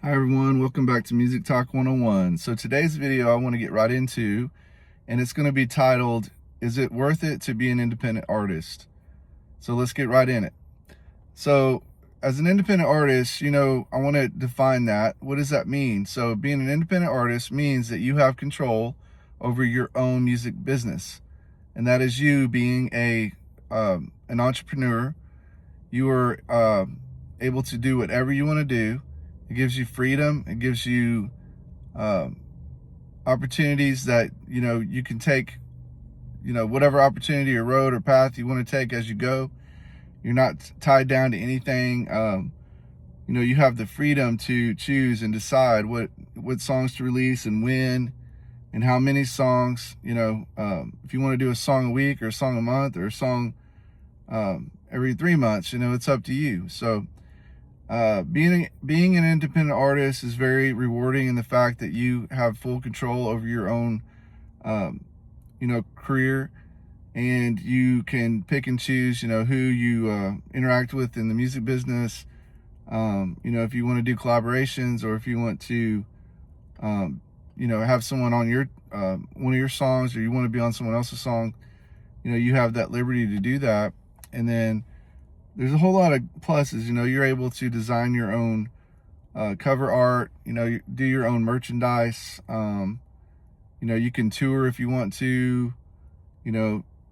Hi everyone, welcome back to Music Talk 101. So today's video I want to get right into, and it's going to be titled, Is It Worth It to Be an Independent Artist? So let's get right in it. So as an independent artist, I want to define that. What does that mean? So being an independent artist means that you have control over your own music business. And that is you being an entrepreneur. You are able to do whatever you want to do. It gives you freedom. It gives you opportunities that, you can take, whatever opportunity or road or path you want to take as you go. You're not tied down to anything. You have the freedom to choose and decide what songs to release and when and how many songs. If you want to do a song a week or a song a month or a song every 3 months, it's up to you. So being an independent artist is very rewarding in the fact that you have full control over your own, career, and you can pick and choose, who you interact with in the music business. If you want to do collaborations, or if you want to, have someone on your one of your songs, or you want to be on someone else's song, you have that liberty to do that. And then there's a whole lot of pluses. You're able to design your own cover art, do your own merchandise. You can tour if you want to,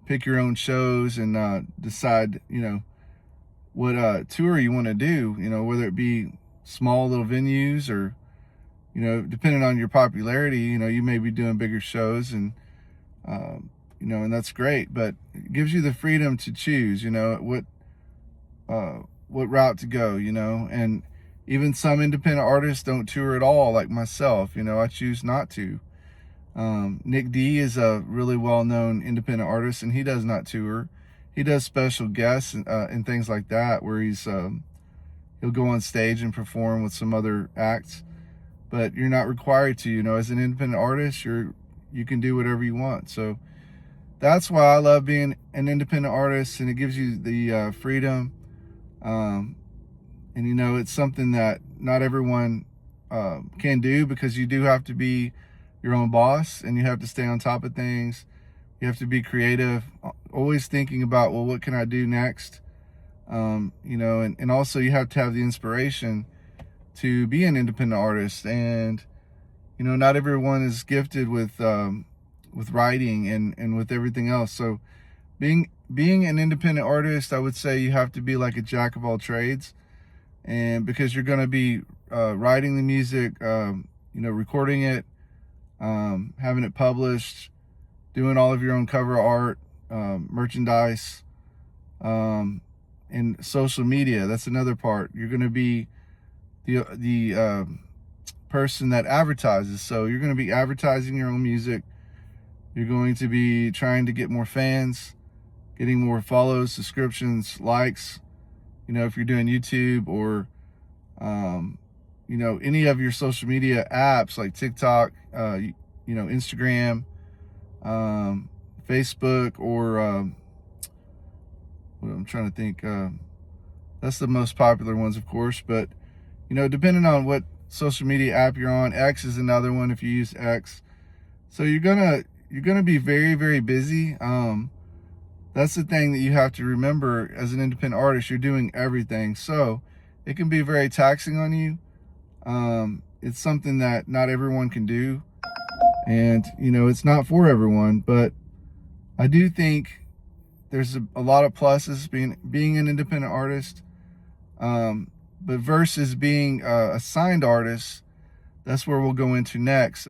pick your own shows and decide, what tour you want to do, whether it be small little venues or, depending on your popularity, you may be doing bigger shows and that's great, but it gives you the freedom to choose, what route to go, and even some independent artists don't tour at all, like myself. I choose not to. Nick D is a really well-known independent artist, and he does not tour. He does special guests and things like that, where he'll go on stage and perform with some other acts, but you're not required to. As an independent artist, you can do whatever you want. So that's why I love being an independent artist, and it gives you the freedom. It's something that not everyone can do, because you do have to be your own boss, and you have to stay on top of things. You have to be creative, always thinking about, well, what can I do next? And also you have to have the inspiration to be an independent artist. And, not everyone is gifted with writing and with everything else. So being an independent artist, I would say you have to be like a jack of all trades, and because you're going to be writing the music, recording it, having it published, doing all of your own cover art, merchandise, and social media. That's another part. You're going to be the person that advertises. So you're going to be advertising your own music. You're going to be trying to get more fans, getting more follows, subscriptions, likes, if you're doing YouTube or, any of your social media apps like TikTok, Instagram, Facebook, or I'm trying to think. That's the most popular ones, of course. But, depending on what social media app you're on, X is another one if you use X. So you're gonna be very, very busy. That's the thing that you have to remember as an independent artist. You're doing everything, so it can be very taxing on you. It's something that not everyone can do, and it's not for everyone. But I do think there's a lot of pluses being an independent artist. But versus being a signed artist, that's where we'll go into next.